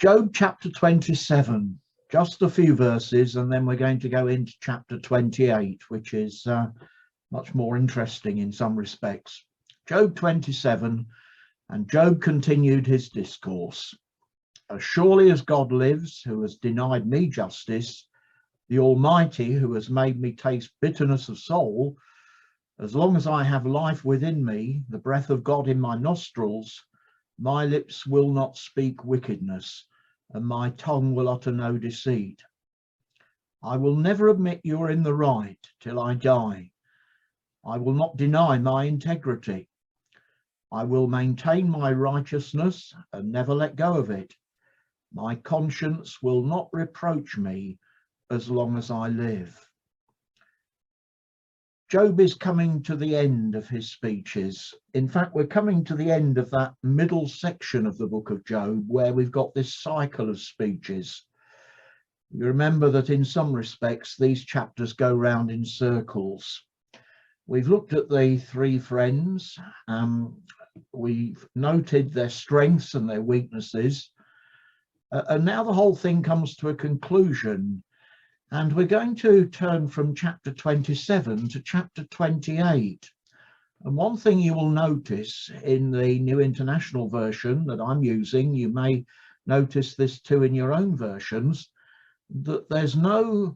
Job chapter 27, just a few verses, and then we're going to go into chapter 28, which is much more interesting in some respects. Job 27, and Job continued his discourse. As surely as God lives, who has denied me justice, the Almighty, who has made me taste bitterness of soul, as long as I have life within me, the breath of God in my nostrils, my lips will not speak wickedness, and my tongue will utter no deceit. I will never admit you're in the right till I die. I will not deny my integrity. I will maintain my righteousness and never let go of it. My conscience will not reproach me as long as I live. Job is coming to the end of his speeches. In fact, we're coming to the end of that middle section of the book of Job, where we've got this cycle of speeches. You remember that in some respects, these chapters go round in circles. We've looked at the three friends. We've noted their strengths and their weaknesses. And now the whole thing comes to a conclusion. And we're going to turn from chapter 27 to chapter 28. And one thing you will notice in the New International Version that I'm using, you may notice this too in your own versions, that there's no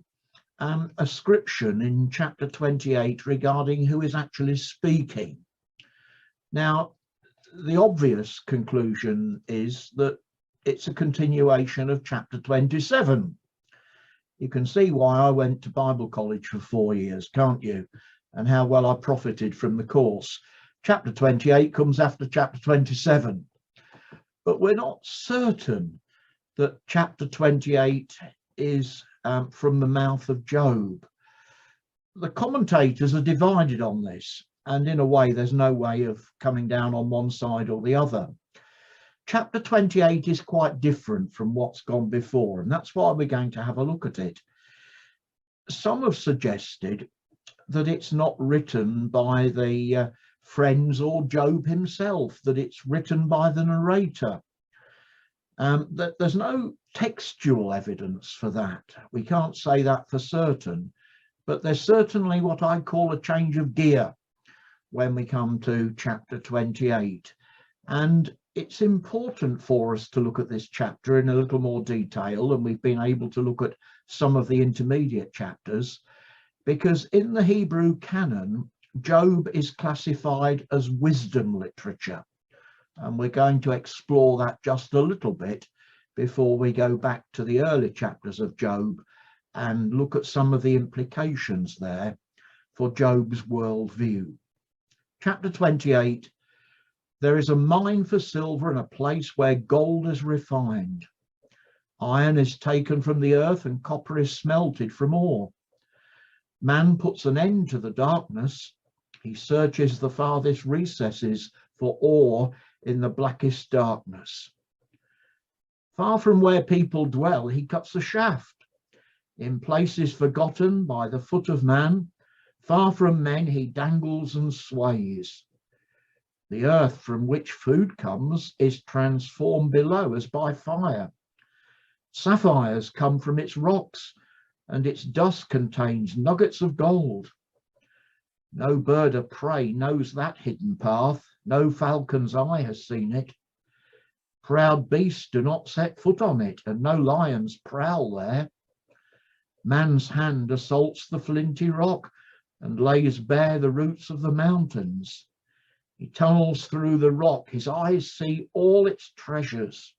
ascription in chapter 28 regarding who is actually speaking. Now, the obvious conclusion is that it's a continuation of chapter 27. You can see why I went to Bible college for 4 years, can't you? And how well I profited from the course. Chapter 28 comes after chapter 27. But we're not certain that chapter 28 is from the mouth of Job. The commentators are divided on this, and in a way, there's no way of coming down on one side or the other. Chapter 28 is quite different from what's gone before, and that's why we're going to have a look at it. Some have suggested that it's not written by the friends or Job himself, that it's written by the narrator. That there's no textual evidence for that. We can't say that for certain, but there's certainly what I call a change of gear when we come to chapter 28. And it's important for us to look at this chapter in a little more detail, and we've been able to look at some of the intermediate chapters, because in the Hebrew canon, Job is classified as wisdom literature. And we're going to explore that just a little bit before we go back to the early chapters of Job and look at some of the implications there for Job's worldview. Chapter 28. There is a mine for silver and a place where gold is refined. Iron is taken from the earth and copper is smelted from ore. Man puts an end to the darkness. He searches the farthest recesses for ore in the blackest darkness. Far from where people dwell, he cuts a shaft. In places forgotten by the foot of man, far from men he dangles and sways. The earth from which food comes is transformed below as by fire. Sapphires come from its rocks, and its dust contains nuggets of gold. No bird of prey knows that hidden path. No falcon's eye has seen it. Proud beasts do not set foot on it, and no lions prowl there. Man's hand assaults the flinty rock and lays bare the roots of the mountains. He tunnels through the rock. His eyes see all its treasures.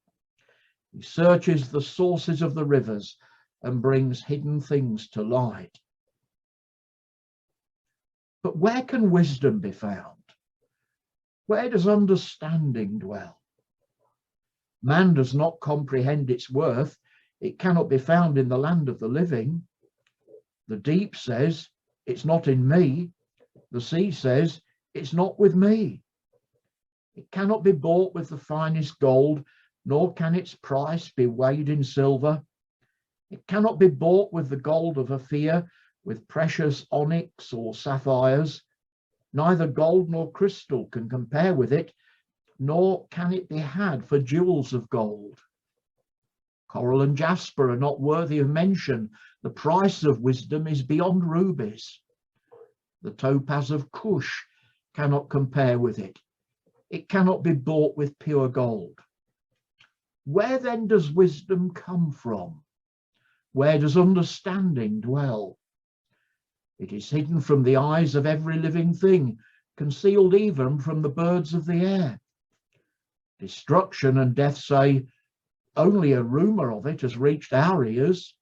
He searches the sources of the rivers and brings hidden things to light. But where can wisdom be found? Where does understanding dwell? Man does not comprehend its worth. It cannot be found in the land of the living. The deep says, it's not in me. The sea says, it's not with me. It cannot be bought with the finest gold, nor can its price be weighed in silver. It cannot be bought with the gold of Ophir, with precious onyx or sapphires. Neither gold nor crystal can compare with it, nor can it be had for jewels of gold. Coral and jasper are not worthy of mention. The price of wisdom is beyond rubies. The topaz of Cush cannot compare with it. It cannot be bought with pure gold. Where then does wisdom come from? Where does understanding dwell? It is hidden from the eyes of every living thing, concealed even from the birds of the air. Destruction and death say, only a rumor of it has reached our ears.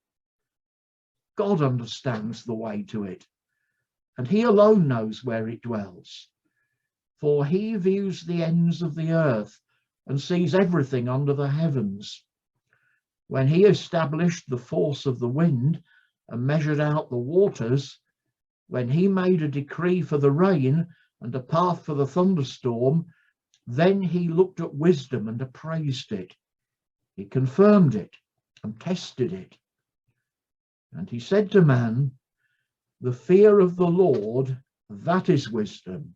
God understands the way to it, and he alone knows where it dwells. For he views the ends of the earth and sees everything under the heavens. When he established the force of the wind and measured out the waters, when he made a decree for the rain and a path for the thunderstorm, then he looked at wisdom and appraised it. He confirmed it and tested it. And he said to man, the fear of the Lord, that is wisdom,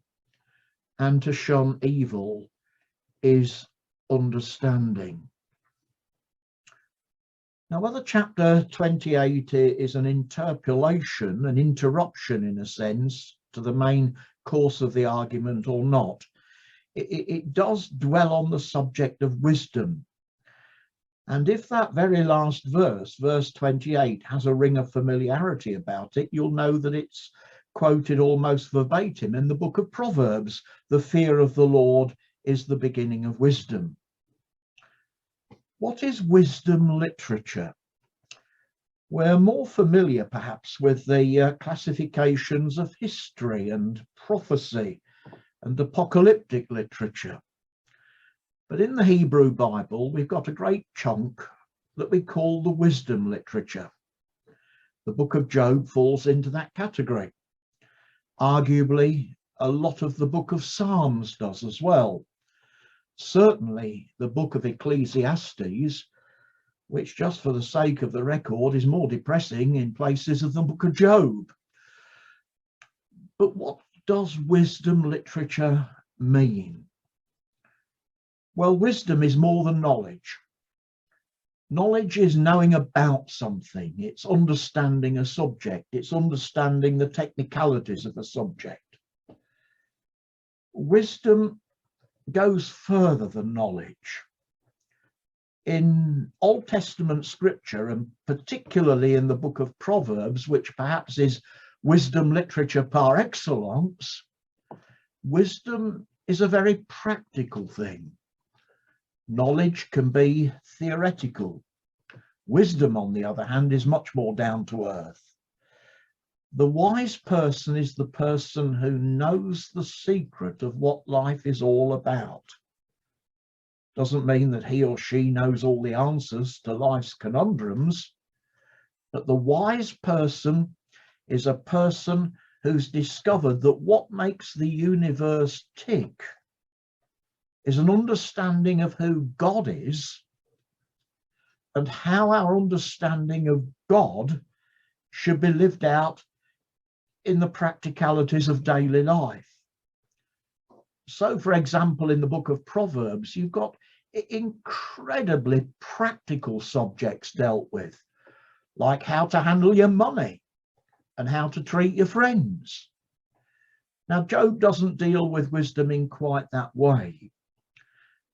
and to shun evil is understanding. Now, whether chapter 28 is an interpolation, an interruption in a sense, to the main course of the argument or not, it does dwell on the subject of wisdom. And if that very last verse, verse 28, has a ring of familiarity about it, you'll know that it's quoted almost verbatim in the book of Proverbs. The fear of the Lord is the beginning of wisdom. What is wisdom literature? We're more familiar perhaps with the classifications of history and prophecy and apocalyptic literature. But in the Hebrew Bible, we've got a great chunk that we call the wisdom literature. The book of Job falls into that category. Arguably, a lot of the book of Psalms does as well. Certainly, the book of Ecclesiastes, which just for the sake of the record is more depressing in places than the book of Job. But what does wisdom literature mean? Well, wisdom is more than knowledge. Knowledge is knowing about something. It's understanding a subject. It's understanding the technicalities of a subject. Wisdom goes further than knowledge. In Old Testament scripture, and particularly in the book of Proverbs, which perhaps is wisdom literature par excellence, wisdom is a very practical thing. Knowledge can be theoretical. Wisdom, on the other hand, is much more down to earth. The wise person is the person who knows the secret of what life is all about. Doesn't mean that he or she knows all the answers to life's conundrums, but the wise person is a person who's discovered that what makes the universe tick is an understanding of who God is and how our understanding of God should be lived out in the practicalities of daily life. So, for example, in the book of Proverbs, you've got incredibly practical subjects dealt with, like how to handle your money and how to treat your friends. Now, Job doesn't deal with wisdom in quite that way,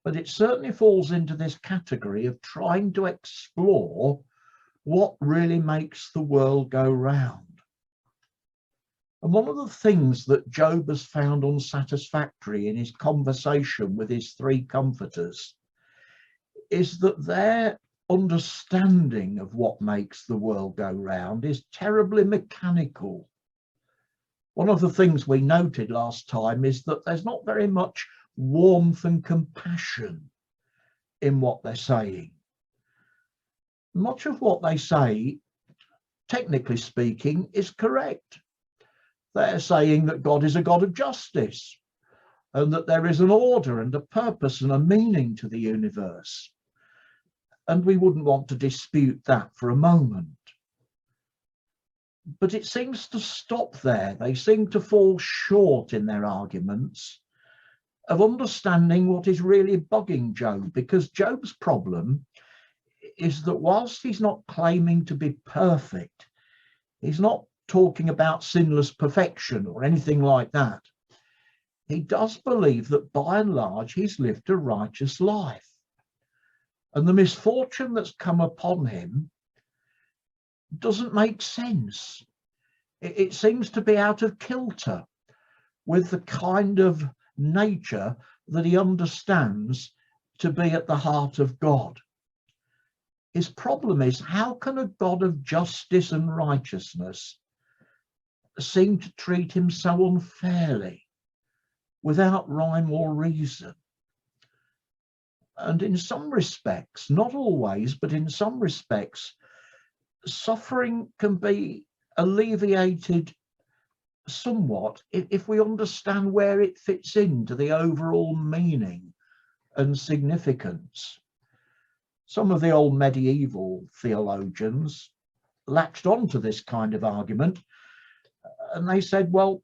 but it certainly falls into this category of trying to explore what really makes the world go round. And one of the things that Job has found unsatisfactory in his conversation with his three comforters is that their understanding of what makes the world go round is terribly mechanical. One of the things we noted last time is that there's not very much warmth and compassion in what they're saying. Much of what they say, technically speaking, is correct. They're saying that God is a God of justice and that there is an order and a purpose and a meaning to the universe. And we wouldn't want to dispute that for a moment. But it seems to stop there. They seem to fall short in their arguments of understanding what is really bugging Job, because Job's problem is that whilst he's not claiming to be perfect, he's not talking about sinless perfection or anything like that. He does believe that by and large he's lived a righteous life. And the misfortune that's come upon him doesn't make sense. It seems to be out of kilter with the kind of nature that he understands to be at the heart of God. His problem is, how can a God of justice and righteousness seem to treat him so unfairly, without rhyme or reason? And in some respects, not always, but in some respects, suffering can be alleviated somewhat if we understand where it fits into the overall meaning and significance. Some of the old medieval theologians latched onto this kind of argument, and they said, well,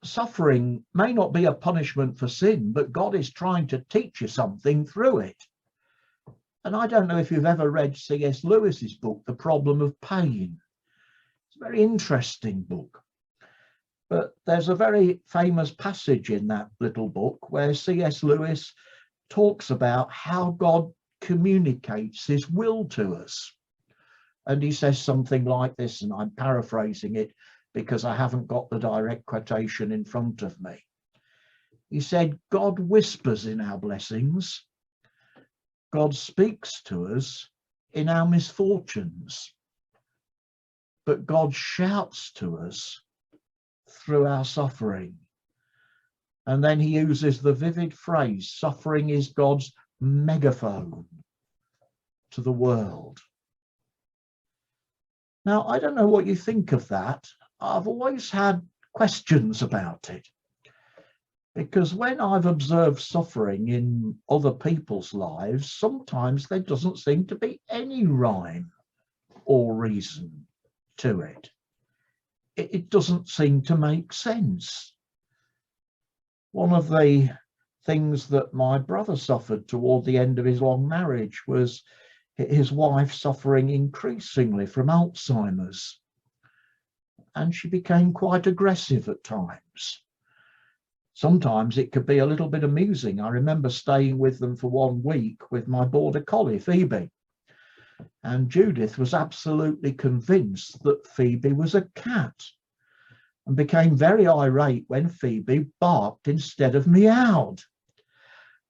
suffering may not be a punishment for sin, but God is trying to teach you something through it. And I don't know if you've ever read C.S. Lewis's book, The Problem of Pain. It's a very interesting book. But there's a very famous passage in that little book where C.S. Lewis talks about how God communicates his will to us. And he says something like this, and I'm paraphrasing it because I haven't got the direct quotation in front of me. He said, God whispers in our blessings. God speaks to us in our misfortunes. But God shouts to us through our suffering. And then he uses the vivid phrase, suffering is God's megaphone to the world. Now, I don't know what you think of that. I've always had questions about it, because when I've observed suffering in other people's lives, sometimes there doesn't seem to be any rhyme or reason to it. It doesn't seem to make sense. One of the things that my brother suffered toward the end of his long marriage was his wife suffering increasingly from Alzheimer's. And she became quite aggressive at times. Sometimes it could be a little bit amusing. I remember staying with them for 1 week with my border collie, Phoebe. And Judith was absolutely convinced that Phoebe was a cat and became very irate when Phoebe barked instead of meowed.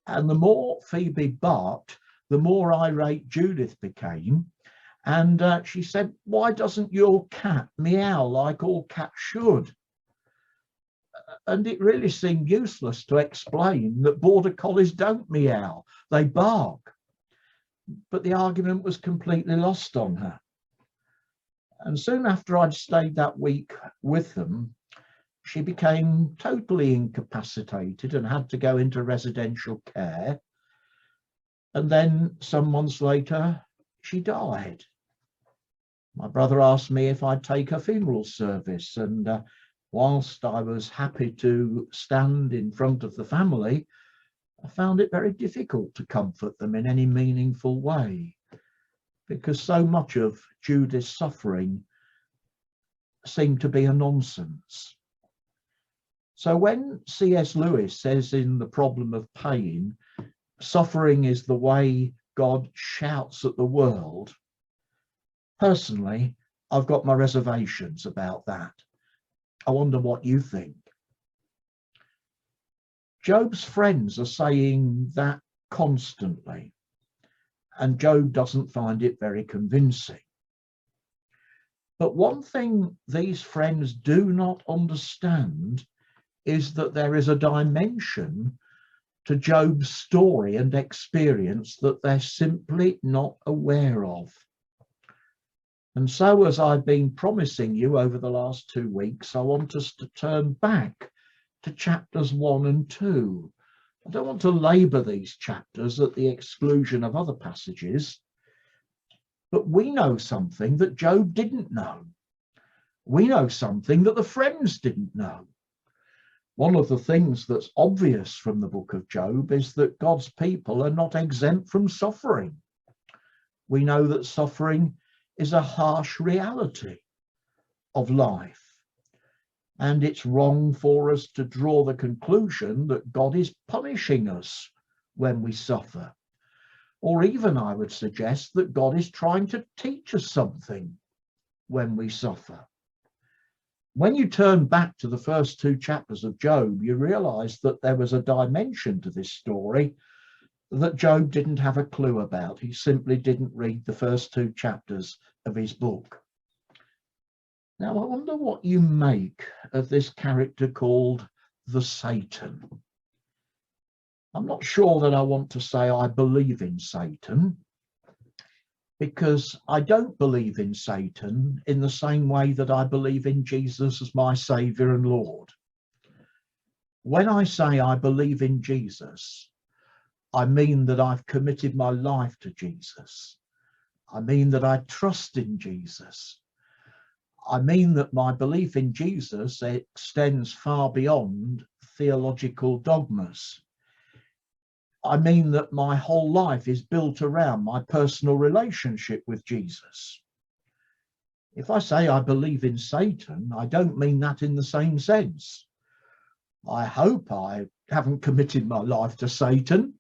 And the more Phoebe barked, the more irate Judith became. And she said, why doesn't your cat meow like all cats should? And it really seemed useless to explain that border collies don't meow, they bark. But the argument was completely lost on her. And soon after I'd stayed that week with them, she became totally incapacitated and had to go into residential care. And then some months later, she died. My brother asked me if I'd take her funeral service, and whilst I was happy to stand in front of the family, I found it very difficult to comfort them in any meaningful way, because so much of Judith's suffering seemed to be a nonsense. So when C.S. Lewis says in The Problem of Pain, suffering is the way God shouts at the world, personally, I've got my reservations about that. I wonder what you think. Job's friends are saying that constantly, and Job doesn't find it very convincing. But one thing these friends do not understand is that there is a dimension to Job's story and experience that they're simply not aware of. And so, as I've been promising you over the last 2 weeks, I want us to turn back to chapters 1 and 2. I don't want to labour these chapters at the exclusion of other passages, but we know something that Job didn't know. We know something that the friends didn't know. One of the things that's obvious from the book of Job is that God's people are not exempt from suffering. We know that suffering is a harsh reality of life. And it's wrong for us to draw the conclusion that God is punishing us when we suffer. Or even, I would suggest, that God is trying to teach us something when we suffer. When you turn back to the first 2 chapters of Job, you realize that there was a dimension to this story that Job didn't have a clue about. He simply didn't read the first 2 chapters of his book. Now, I wonder what you make of this character called the Satan. I'm not sure that I want to say I believe in Satan, because I don't believe in Satan in the same way that I believe in Jesus as my Saviour and Lord. When I say I believe in Jesus, I mean that I've committed my life to Jesus. I mean that I trust in Jesus. I mean that my belief in Jesus extends far beyond theological dogmas. I mean that my whole life is built around my personal relationship with Jesus. If I say I believe in Satan, I don't mean that in the same sense. I hope I haven't committed my life to Satan.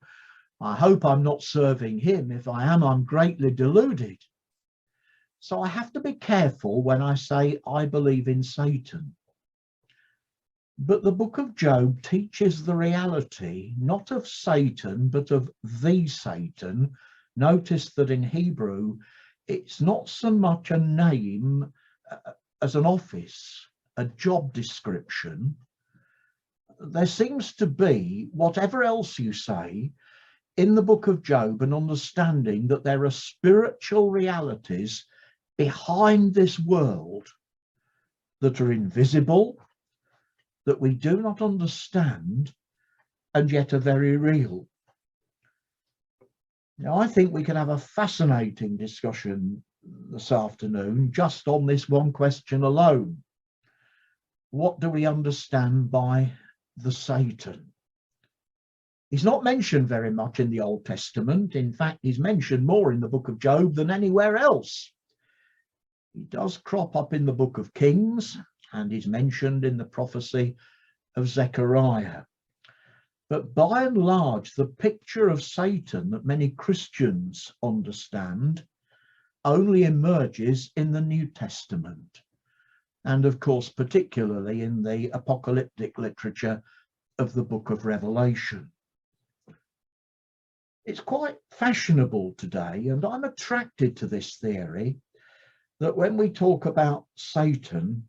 I hope I'm not serving him. If I am, I'm greatly deluded. So I have to be careful when I say I believe in Satan. But the book of Job teaches the reality, not of Satan, but of the Satan. Notice that in Hebrew, it's not so much a name as an office, a job description. There seems to be, whatever else you say, in the book of Job, an understanding that there are spiritual realities behind this world that are invisible, that we do not understand, and yet are very real. Now, I think we can have a fascinating discussion this afternoon just on this one question alone. What do we understand by the Satan? He's not mentioned very much in the Old Testament. In fact, he's mentioned more in the book of Job than anywhere else. He does crop up in the book of Kings, and he's mentioned in the prophecy of Zechariah. But by and large, the picture of Satan that many Christians understand only emerges in the New Testament, and of course, particularly in the apocalyptic literature of the book of Revelation. It's quite fashionable today, and I'm attracted to this theory, that when we talk about Satan,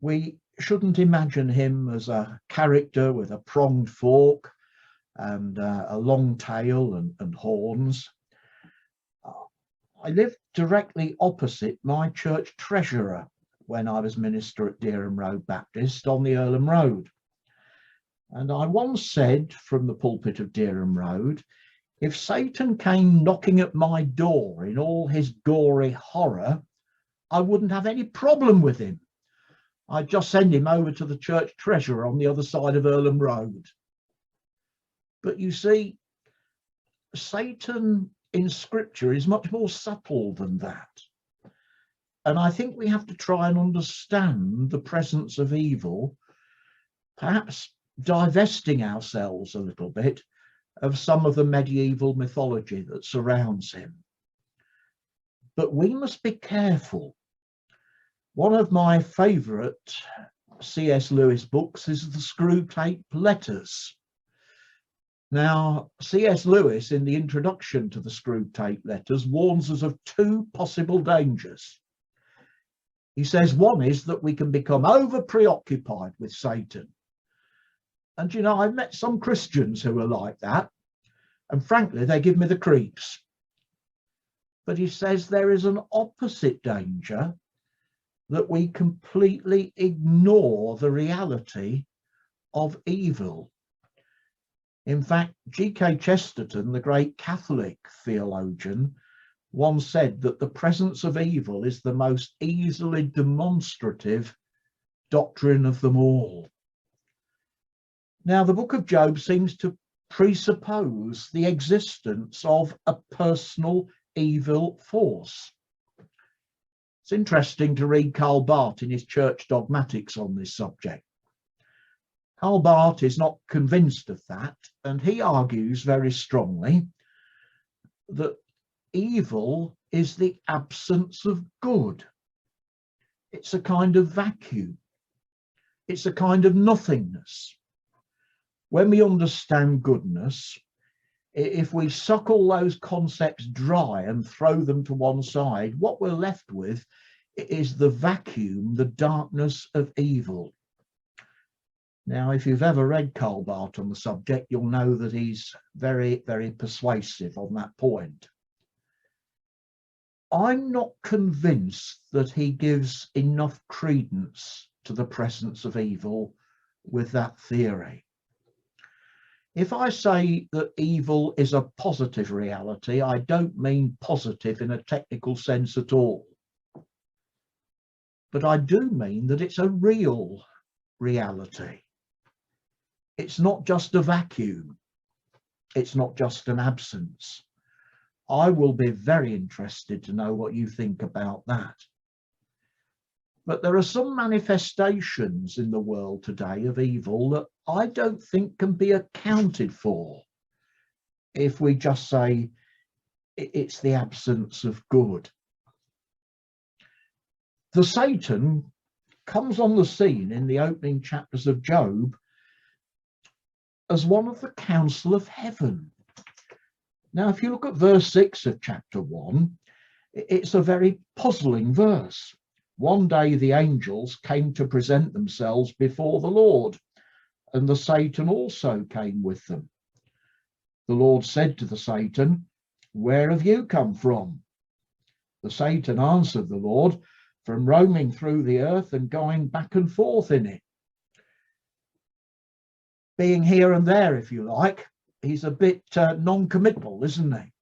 we shouldn't imagine him as a character with a pronged fork and a long tail and horns. I lived directly opposite my church treasurer when I was minister at Dereham Road Baptist on the Earlham Road. And I once said from the pulpit of Dereham Road, if Satan came knocking at my door in all his gory horror, I wouldn't have any problem with him. I'd just send him over to the church treasurer on the other side of Earlham Road. But you see, Satan in Scripture is much more subtle than that. And I think we have to try and understand the presence of evil, perhaps divesting ourselves a little bit of some of the medieval mythology that surrounds him. But we must be careful. One of my favourite C.S. Lewis books is the Screwtape Letters. Now, C.S. Lewis, in the introduction to the Screwtape Letters, warns us of 2 possible dangers. He says one is that we can become over preoccupied with Satan. And, you know, I've met some Christians who are like that, and frankly, they give me the creeps. But he says there is an opposite danger, that we completely ignore the reality of evil. In fact, G.K. Chesterton, the great Catholic theologian, once said that the presence of evil is the most easily demonstrative doctrine of them all. Now, the book of Job seems to presuppose the existence of a personal evil force. It's interesting to read Karl Barth in his Church Dogmatics on this subject. Karl Barth is not convinced of that, and he argues very strongly that evil is the absence of good. It's a kind of vacuum. It's a kind of nothingness. When we understand goodness, if we suck all those concepts dry and throw them to one side, what we're left with is the vacuum, the darkness of evil. Now, if you've ever read Karl Barth on the subject, you'll know that he's very, very persuasive on that point. I'm not convinced that he gives enough credence to the presence of evil with that theory. If I say that evil is a positive reality, I don't mean positive in a technical sense at all. But I do mean that it's a real reality. It's not just a vacuum. It's not just an absence. I will be very interested to know what you think about that. But there are some manifestations in the world today of evil that I don't think can be accounted for if we just say it's the absence of good. The Satan comes on the scene in the opening chapters of Job as one of the council of heaven. Now, if you look at verse 6 of chapter 1, it's a very puzzling verse. One day the angels came to present themselves before the Lord, and the Satan also came with them. The Lord said to the Satan, "Where have you come from?" The Satan answered the Lord, "From roaming through the earth and going back and forth in it." Being here and there, if you like. He's a bit non-committal, isn't he?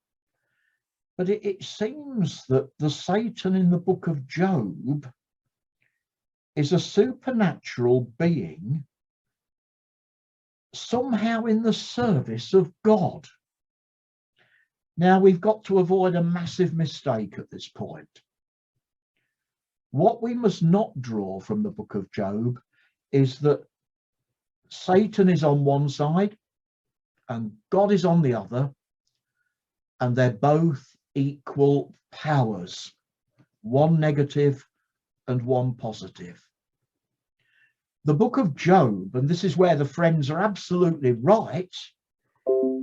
But it seems that the Satan in the book of Job is a supernatural being somehow in the service of God. Now, we've got to avoid a massive mistake at this point. What we must not draw from the book of Job is that Satan is on one side and God is on the other, and they're both equal powers, one negative and one positive. The book of Job, and this is where the friends are absolutely right,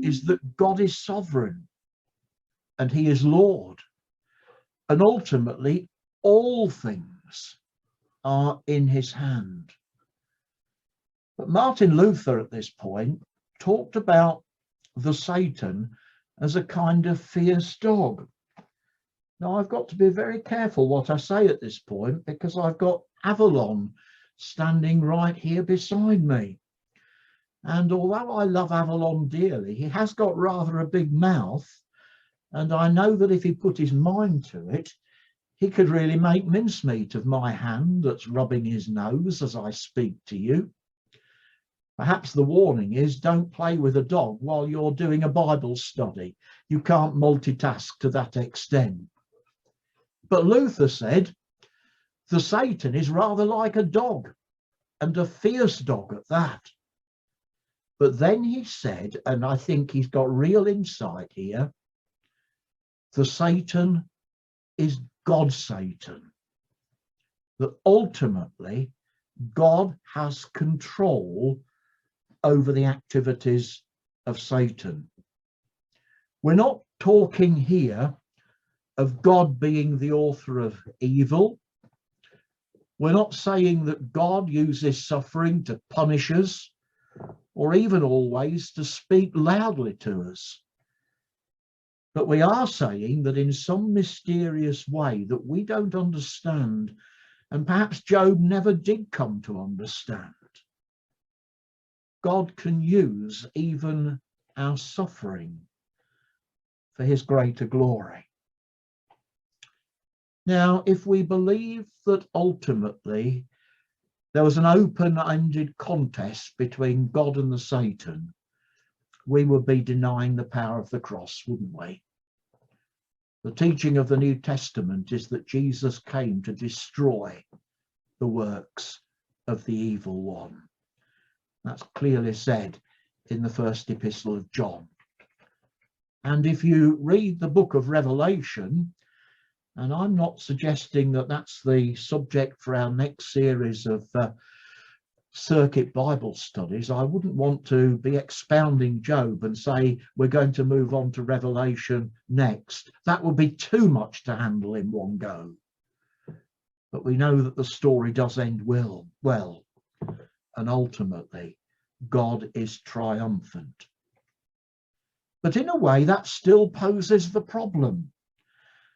is that God is sovereign and he is Lord, and ultimately all things are in his hand. But Martin Luther at this point talked about the Satan as a kind of fierce dog. Now, I've got to be very careful what I say at this point, because I've got Avalon standing right here beside me. And although I love Avalon dearly, he has got rather a big mouth, and I know that if he put his mind to it, he could really make mincemeat of my hand that's rubbing his nose as I speak to you. Perhaps the warning is, don't play with a dog while you're doing a Bible study. You can't multitask to that extent. But Luther said, the Satan is rather like a dog, and a fierce dog at that. But then he said, and I think he's got real insight here, the Satan is God's Satan. That ultimately God has control over the activities of Satan. We're not talking here of God being the author of evil. We're not saying that God uses suffering to punish us, or even always to speak loudly to us. But we are saying that in some mysterious way that we don't understand, and perhaps Job never did come to understand, God can use even our suffering for his greater glory. Now, if we believe that ultimately there was an open-ended contest between God and the Satan, we would be denying the power of the cross, wouldn't we? The teaching of the New Testament is that Jesus came to destroy the works of the evil one. That's clearly said in the first epistle of John. And if you read the book of Revelation, and I'm not suggesting that that's the subject for our next series of circuit Bible studies, I wouldn't want to be expounding Job and say we're going to move on to Revelation next. That would be too much to handle in one go. But we know that the story does end well, and ultimately God is triumphant. But in a way, that still poses the problem.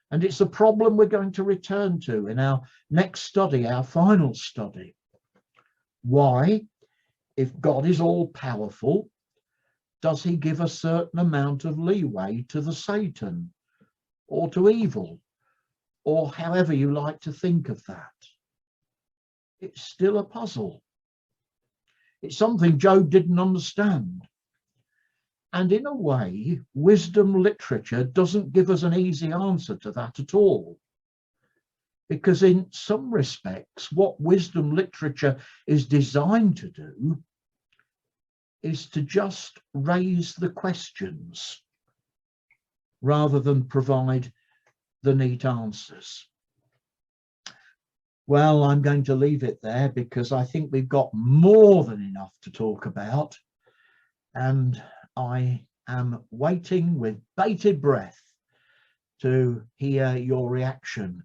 And it's a problem we're going to return to in our next study, our final study. Why, if God is all powerful, does he give a certain amount of leeway to the Satan or to evil, or however you like to think of that? It's still a puzzle. It's something Job didn't understand. And in a way, wisdom literature doesn't give us an easy answer to that at all. Because in some respects, what wisdom literature is designed to do is to just raise the questions rather than provide the neat answers. Well, I'm going to leave it there because I think we've got more than enough to talk about. And I am waiting with bated breath to hear your reaction